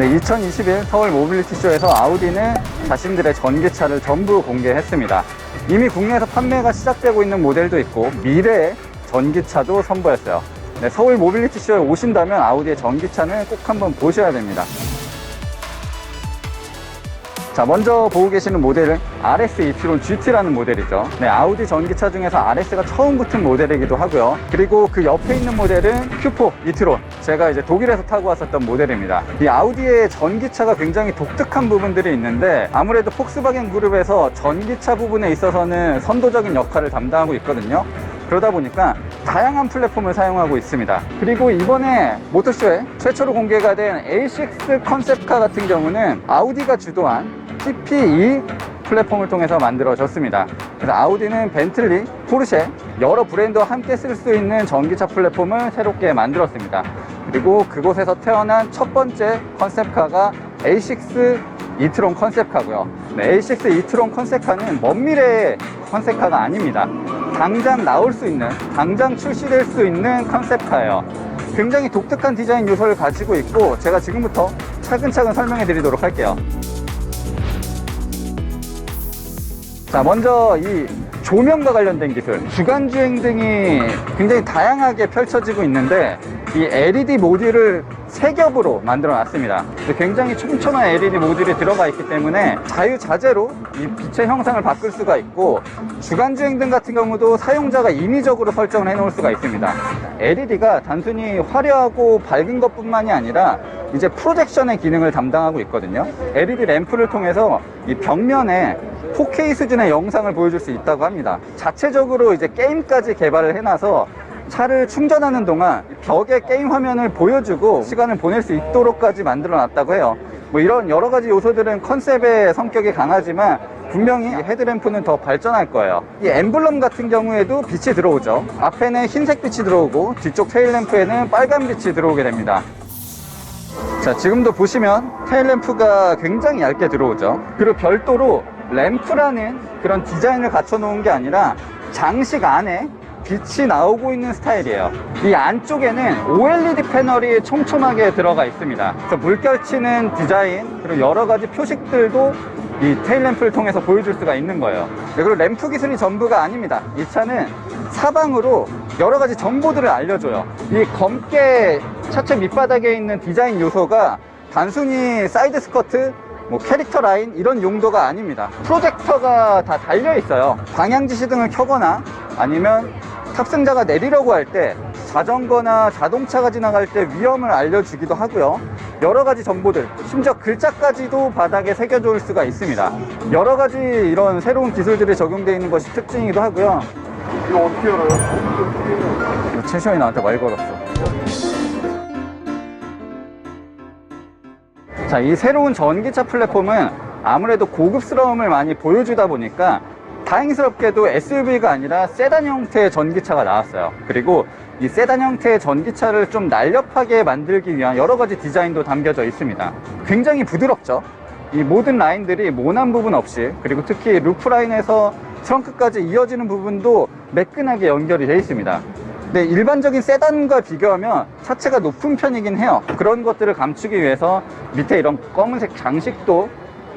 네, 2021 서울 모빌리티 쇼에서 아우디는 자신들의 전기차를 전부 공개했습니다. 이미 국내에서 판매가 시작되고 있는 모델도 있고 미래의 전기차도 선보였어요. 네, 서울 모빌리티 쇼에 오신다면 아우디의 전기차는 꼭 한번 보셔야 됩니다. 자, 먼저 보고 계시는 모델은 RS e-tron GT라는 모델이죠. 네, 아우디 전기차 중에서 RS가 처음 붙은 모델이기도 하고요. 그리고 그 옆에 있는 모델은 Q4 e-tron. 제가 이제 독일에서 타고 왔었던 모델입니다. 이 아우디의 전기차가 굉장히 독특한 부분들이 있는데 아무래도 폭스바겐 그룹에서 전기차 부분에 있어서는 선도적인 역할을 담당하고 있거든요. 그러다 보니까 다양한 플랫폼을 사용하고 있습니다. 그리고 이번에 모터쇼에 최초로 공개가 된 A6 컨셉카 같은 경우는 아우디가 주도한 TPE 플랫폼을 통해서 만들어졌습니다. 그래서 아우디는 벤틀리, 포르쉐 여러 브랜드와 함께 쓸 수 있는 전기차 플랫폼을 새롭게 만들었습니다. 그리고 그곳에서 태어난 첫 번째 컨셉카가 A6 e-tron 컨셉카고요. 네, A6 e-tron 컨셉카는 먼 미래의 컨셉카가 아닙니다. 당장 나올 수 있는, 당장 출시될 수 있는 컨셉카예요. 굉장히 독특한 디자인 요소를 가지고 있고 제가 지금부터 차근차근 설명해 드리도록 할게요. 자, 먼저 이 조명과 관련된 기술, 주간주행 등이 굉장히 다양하게 펼쳐지고 있는데 이 LED 모듈을 세 겹으로 만들어 놨습니다. 굉장히 촘촘한 LED 모듈이 들어가 있기 때문에 자유자재로 이 빛의 형상을 바꿀 수가 있고 주간주행 등 같은 경우도 사용자가 임의적으로 설정을 해 놓을 수가 있습니다. LED가 단순히 화려하고 밝은 것뿐만이 아니라 이제 프로젝션의 기능을 담당하고 있거든요. LED 램프를 통해서 이 벽면에 4K 수준의 영상을 보여줄 수 있다고 합니다. 자체적으로 이제 게임까지 개발을 해놔서 차를 충전하는 동안 벽에 게임 화면을 보여주고 시간을 보낼 수 있도록까지 만들어 놨다고 해요. 뭐 이런 여러 가지 요소들은 컨셉의 성격이 강하지만 분명히 헤드램프는 더 발전할 거예요. 이 엠블럼 같은 경우에도 빛이 들어오죠. 앞에는 흰색 빛이 들어오고 뒤쪽 테일램프에는 빨간 빛이 들어오게 됩니다. 자, 지금도 보시면 테일램프가 굉장히 얇게 들어오죠. 그리고 별도로 램프라는 그런 디자인을 갖춰 놓은 게 아니라 장식 안에 빛이 나오고 있는 스타일이에요. 이 안쪽에는 OLED 패널이 촘촘하게 들어가 있습니다. 그래서 물결치는 디자인 그리고 여러 가지 표식들도 이 테일램프를 통해서 보여줄 수가 있는 거예요. 그리고 램프 기술이 전부가 아닙니다. 이 차는 사방으로 여러 가지 정보들을 알려줘요. 이 검게 차체 밑바닥에 있는 디자인 요소가 단순히 사이드 스커트, 뭐 캐릭터 라인 이런 용도가 아닙니다. 프로젝터가 다 달려 있어요. 방향 지시등을 켜거나 아니면 탑승자가 내리려고 할 때 자전거나 자동차가 지나갈 때 위험을 알려주기도 하고요. 여러 가지 정보들, 심지어 글자까지도 바닥에 새겨줄 수가 있습니다. 여러 가지 이런 새로운 기술들이 적용되어 있는 것이 특징이기도 하고요. 이거 어떻게 열어요? 최시원이 나한테 말 걸었어. 자, 이 새로운 전기차 플랫폼은 아무래도 고급스러움을 많이 보여주다 보니까 다행스럽게도 SUV가 아니라 세단 형태의 전기차가 나왔어요. 그리고 이 세단 형태의 전기차를 좀 날렵하게 만들기 위한 여러 가지 디자인도 담겨져 있습니다. 굉장히 부드럽죠. 이 모든 라인들이 모난 부분 없이, 그리고 특히 루프 라인에서 트렁크까지 이어지는 부분도 매끈하게 연결이 되어 있습니다. 네, 일반적인 세단과 비교하면 차체가 높은 편이긴 해요. 그런 것들을 감추기 위해서 밑에 이런 검은색 장식도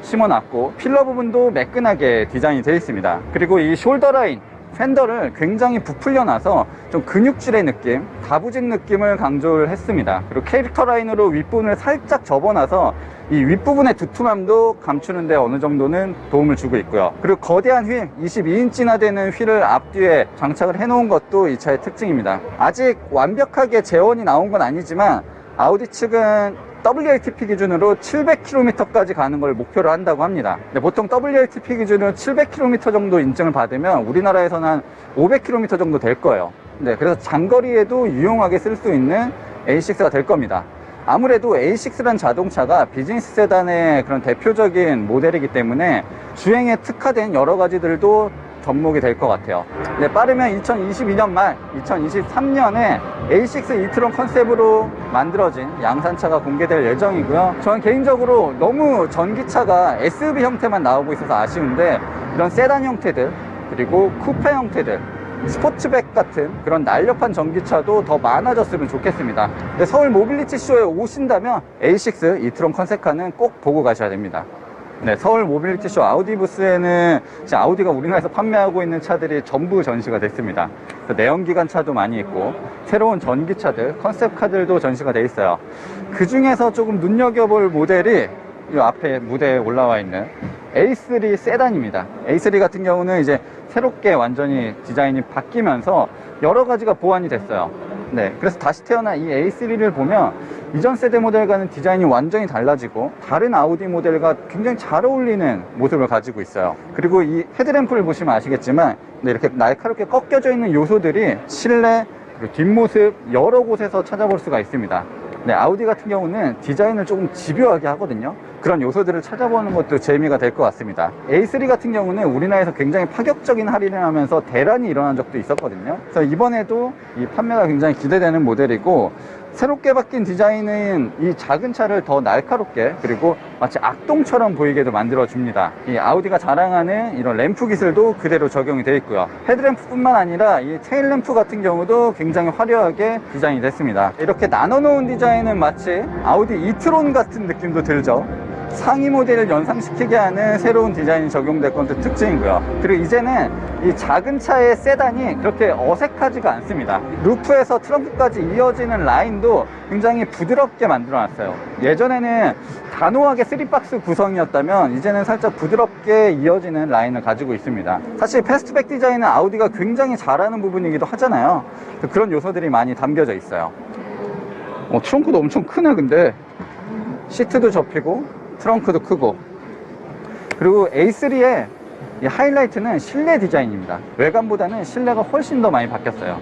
심어놨고 필러 부분도 매끈하게 디자인이 되어 있습니다. 그리고 이 숄더 라인, 팬더를 굉장히 부풀려 놔서 좀 근육질의 느낌, 다부진 느낌을 강조를 했습니다. 그리고 캐릭터 라인으로 윗부분을 살짝 접어놔서 이 윗부분의 두툼함도 감추는데 어느 정도는 도움을 주고 있고요. 그리고 거대한 휠, 22인치나 되는 휠을 앞뒤에 장착을 해놓은 것도 이 차의 특징입니다. 아직 완벽하게 재원이 나온 건 아니지만 아우디 측은 WLTP 기준으로 700km까지 가는 걸 목표로 한다고 합니다. 보통 WLTP 기준으로 700km 정도 인증을 받으면 우리나라에서는 한 500km 정도 될 거예요. 네, 그래서 장거리에도 유용하게 쓸 수 있는 A6가 될 겁니다. 아무래도 A6란 자동차가 비즈니스 세단의 그런 대표적인 모델이기 때문에 주행에 특화된 여러 가지들도 접목이 될 것 같아요. 네, 빠르면 2022년 말 2023년에 A6 e-tron 컨셉으로 만들어진 양산차가 공개될 예정이고요. 저는 개인적으로 너무 전기차가 SUV 형태만 나오고 있어서 아쉬운데 이런 세단 형태들 그리고 쿠페 형태들 스포츠백 같은 그런 날렵한 전기차도 더 많아졌으면 좋겠습니다. 근데 서울 모빌리티 쇼에 오신다면 A6 이트론 컨셉카는 꼭 보고 가셔야 됩니다. 네, 서울 모빌리티 쇼 아우디 부스에는 지금 아우디가 우리나라에서 판매하고 있는 차들이 전부 전시가 됐습니다. 내연기관 차도 많이 있고 새로운 전기차들, 컨셉카들도 전시가 돼 있어요. 그 중에서 조금 눈여겨볼 모델이 이 앞에 무대에 올라와 있는 A3 세단입니다. A3 같은 경우는 이제 새롭게 완전히 디자인이 바뀌면서 여러 가지가 보완이 됐어요. 네, 그래서 다시 태어난 이 A3를 보면 이전 세대 모델과는 디자인이 완전히 달라지고 다른 아우디 모델과 굉장히 잘 어울리는 모습을 가지고 있어요. 그리고 이 헤드램프를 보시면 아시겠지만 이렇게 날카롭게 꺾여져 있는 요소들이 실내 그리고 뒷모습 여러 곳에서 찾아볼 수가 있습니다. 네, 아우디 같은 경우는 디자인을 조금 집요하게 하거든요. 그런 요소들을 찾아보는 것도 재미가 될 것 같습니다. A3 같은 경우는 우리나라에서 굉장히 파격적인 할인을 하면서 대란이 일어난 적도 있었거든요. 그래서 이번에도 이 판매가 굉장히 기대되는 모델이고, 새롭게 바뀐 디자인은 이 작은 차를 더 날카롭게 그리고 마치 악동처럼 보이게도 만들어줍니다. 이 아우디가 자랑하는 이런 램프 기술도 그대로 적용이 되어 있고요. 헤드램프뿐만 아니라 이 테일램프 같은 경우도 굉장히 화려하게 디자인이 됐습니다. 이렇게 나눠놓은 디자인은 마치 아우디 이트론 같은 느낌도 들죠. 상위 모델을 연상시키게 하는 새로운 디자인이 적용될 것도 특징이고요. 그리고 이제는 이 작은 차의 세단이 그렇게 어색하지가 않습니다. 루프에서 트렁크까지 이어지는 라인도 굉장히 부드럽게 만들어 놨어요. 예전에는 단호하게 3박스 구성이었다면 이제는 살짝 부드럽게 이어지는 라인을 가지고 있습니다. 사실 패스트백 디자인은 아우디가 굉장히 잘하는 부분이기도 하잖아요. 그런 요소들이 많이 담겨져 있어요. 트렁크도 엄청 크네. 근데 시트도 접히고 트렁크도 크고, 그리고 A3의 이 하이라이트는 실내 디자인입니다. 외관보다는 실내가 훨씬 더 많이 바뀌었어요.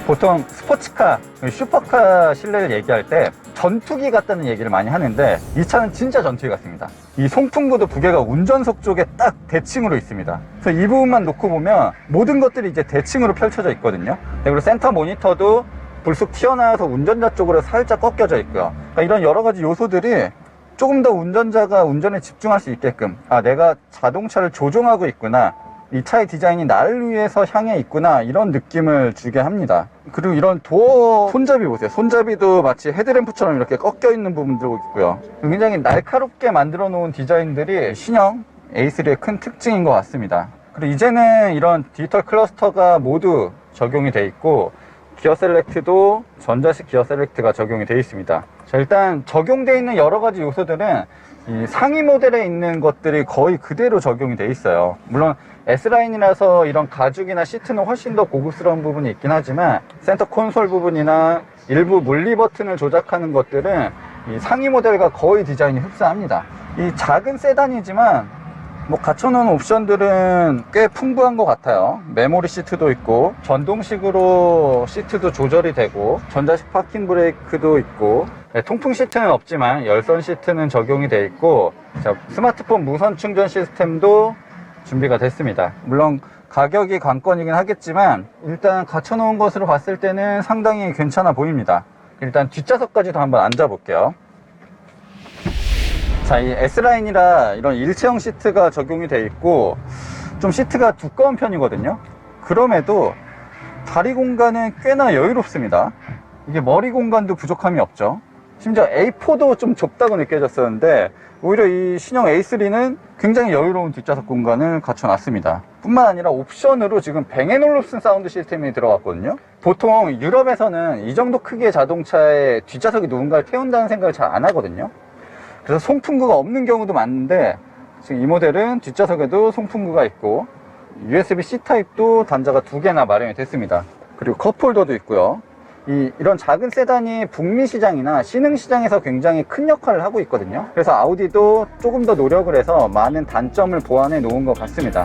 보통 스포츠카, 슈퍼카 실내를 얘기할 때 전투기 같다는 얘기를 많이 하는데 이 차는 진짜 전투기 같습니다. 이 송풍구도 부계가 운전석 쪽에 딱 대칭으로 있습니다. 그래서 이 부분만 놓고 보면 모든 것들이 이제 대칭으로 펼쳐져 있거든요. 그리고 센터 모니터도 불쑥 튀어나와서 운전자 쪽으로 살짝 꺾여져 있고요. 그러니까 이런 여러 가지 요소들이 조금 더 운전자가 운전에 집중할 수 있게끔, 아, 내가 자동차를 조종하고 있구나, 이 차의 디자인이 나를 위해서 향해 있구나, 이런 느낌을 주게 합니다. 그리고 이런 도어 손잡이 보세요. 손잡이도 마치 헤드램프처럼 이렇게 꺾여 있는 부분도 있고요. 굉장히 날카롭게 만들어 놓은 디자인들이 신형 A3의 큰 특징인 것 같습니다. 그리고 이제는 이런 디지털 클러스터가 모두 적용이 돼 있고, 기어 셀렉트도 전자식 기어 셀렉트가 적용이 되어 있습니다. 자, 일단 적용되어 있는 여러 가지 요소들은 이 상위 모델에 있는 것들이 거의 그대로 적용이 되어 있어요. 물론 S라인이라서 이런 가죽이나 시트는 훨씬 더 고급스러운 부분이 있긴 하지만 센터 콘솔 부분이나 일부 물리 버튼을 조작하는 것들은 이 상위 모델과 거의 디자인이 흡사합니다. 이 작은 세단이지만 갖춰놓은 옵션들은 꽤 풍부한 것 같아요. 메모리 시트도 있고, 전동식으로 시트도 조절이 되고, 전자식 파킹 브레이크도 있고, 통풍 시트는 없지만 열선 시트는 적용이 되어 있고, 스마트폰 무선 충전 시스템도 준비가 됐습니다. 물론 가격이 관건이긴 하겠지만 일단 갖춰놓은 것으로 봤을 때는 상당히 괜찮아 보입니다. 일단 뒷좌석까지도 한번 앉아볼게요. 자, 이 S라인이라 이런 일체형 시트가 적용이 되어 있고 좀 시트가 두꺼운 편이거든요. 그럼에도 다리 공간은 꽤나 여유롭습니다. 이게 머리 공간도 부족함이 없죠. 심지어 A4도 좀 좁다고 느껴졌었는데 오히려 이 신형 A3는 굉장히 여유로운 뒷좌석 공간을 갖춰놨습니다. 뿐만 아니라 옵션으로 지금 뱅앤올룹슨 사운드 시스템이 들어갔거든요. 보통 유럽에서는 이 정도 크기의 자동차에 뒷좌석이 누군가를 태운다는 생각을 잘 안 하거든요. 그래서 송풍구가 없는 경우도 많은데 지금 이 모델은 뒷좌석에도 송풍구가 있고 USB-C 타입도 단자가 2개나 마련이 됐습니다. 그리고 컵홀더도 있고요. 이런 작은 세단이 북미 시장이나 신흥 시장에서 굉장히 큰 역할을 하고 있거든요. 그래서 아우디도 조금 더 노력을 해서 많은 단점을 보완해 놓은 것 같습니다.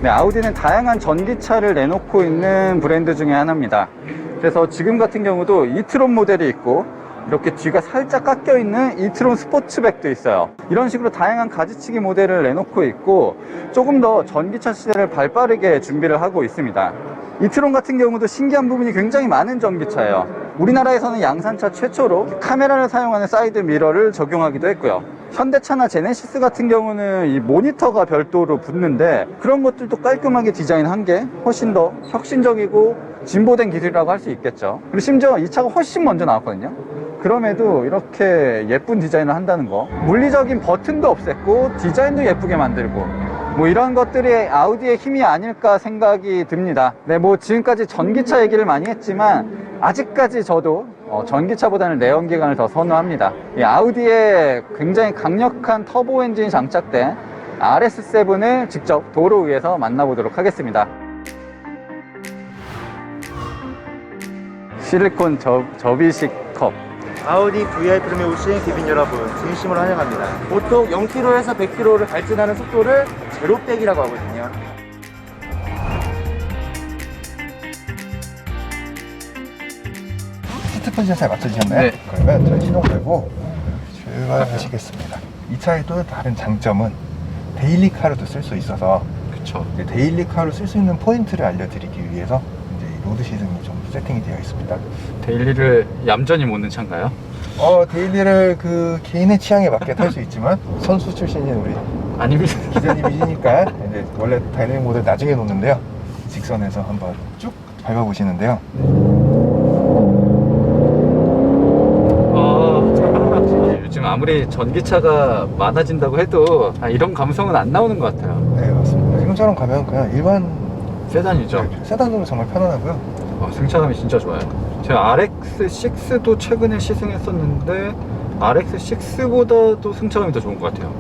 네, 아우디는 다양한 전기차를 내놓고 있는 브랜드 중에 하나입니다. 그래서 지금 같은 경우도 이트론 모델이 있고 이렇게 뒤가 살짝 깎여 있는 이트론 스포츠백도 있어요. 이런 식으로 다양한 가지치기 모델을 내놓고 있고 조금 더 전기차 시대를 발빠르게 준비를 하고 있습니다. 이트론 같은 경우도 신기한 부분이 굉장히 많은 전기차예요. 우리나라에서는 양산차 최초로 카메라를 사용하는 사이드 미러를 적용하기도 했고요. 현대차나 제네시스 같은 경우는 이 모니터가 별도로 붙는데 그런 것들도 깔끔하게 디자인한 게 훨씬 더 혁신적이고 진보된 기술이라고 할 수 있겠죠. 그리고 심지어 이 차가 훨씬 먼저 나왔거든요. 그럼에도 이렇게 예쁜 디자인을 한다는 거, 물리적인 버튼도 없앴고 디자인도 예쁘게 만들고 뭐 이런 것들이 아우디의 힘이 아닐까 생각이 듭니다. 네, 뭐 지금까지 전기차 얘기를 많이 했지만 아직까지 저도 전기차보다는 내연기관을 더 선호합니다. 이 아우디에 굉장히 강력한 터보 엔진이 장착된 RS7을 직접 도로 위에서 만나보도록 하겠습니다. 실리콘 접이식 컵. 아우디 VIP룸에 오신 기빈 여러분 진심으로 환영합니다. 보통 0km에서 100km를 발진하는 속도를 제로백이라고 하거든요. 시트 포지션 잘 맞춰주셨나요? 네. 그러면 저희 시동 걸고 출발하시겠습니다. 이 차의 또 다른 장점은 데일리카로도 쓸 수 있어서 그쵸. 데일리카로 쓸 수 있는 포인트를 알려드리기 위해서 이제 이 로드 시승이 좀 세팅이 되어 있습니다. 데일리를 얌전히 모는 차인가요? 데일리를 그 개인의 취향에 맞게 탈 수 있지만 선수 출신인 우리 아닙니다. 기자님이시니까 이제 원래 다이내믹 모드 나중에 놓는데요. 직선에서 한번 쭉 밟아보시는데요. 요즘 아무리 전기차가 많아진다고 해도 이런 감성은 안 나오는 것 같아요. 네, 맞습니다. 지금처럼 가면 그냥 일반 세단이죠. 세단으로 정말 편안하고요. 승차감이 진짜 좋아요. 제가 RX6도 최근에 시승했었는데 RX6보다도 승차감이 더 좋은 것 같아요.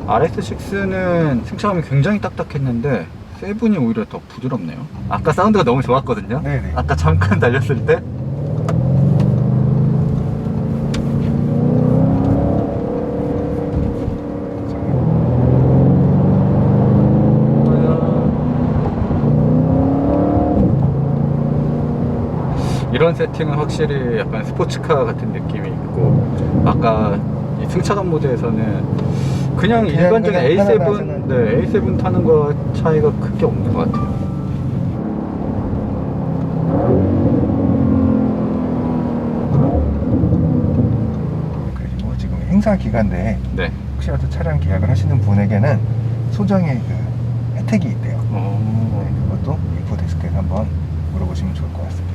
RX6는 승차감이 굉장히 딱딱했는데 세븐이 오히려 더 부드럽네요. 아까 사운드가 너무 좋았거든요. 네네. 아까 잠깐 달렸을 때 이런 세팅은 확실히 약간 스포츠카 같은 느낌이 있고, 아까 이 승차감 모드에서는 그냥 일반적인 그냥 A7, 편안하지는. 네, A7 타는 거 차이가 크게 없는 것 같아요. 그리고 지금 행사 기간 내에 네. 혹시라도 차량 계약을 하시는 분에게는 소정의 그 혜택이 있대요. 네, 그것도 인포데스크에서 한번 물어보시면 좋을 것 같습니다.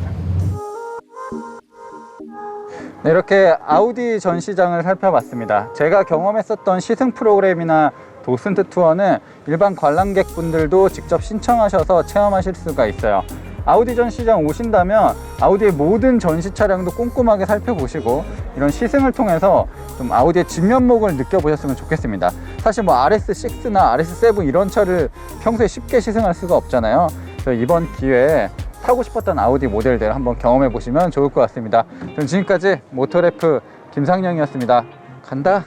네, 이렇게 아우디 전시장을 살펴봤습니다. 제가 경험했었던 시승 프로그램이나 도슨트 투어는 일반 관람객분들도 직접 신청하셔서 체험하실 수가 있어요. 아우디 전시장 오신다면 아우디의 모든 전시 차량도 꼼꼼하게 살펴보시고 이런 시승을 통해서 좀 아우디의 진면목을 느껴보셨으면 좋겠습니다. 사실 뭐 RS6나 RS7 이런 차를 평소에 쉽게 시승할 수가 없잖아요. 그래서 이번 기회에 타고 싶었던 아우디 모델들 한번 경험해 보시면 좋을 것 같습니다. 저는 지금까지 모터래프 김상영이었습니다. 간다.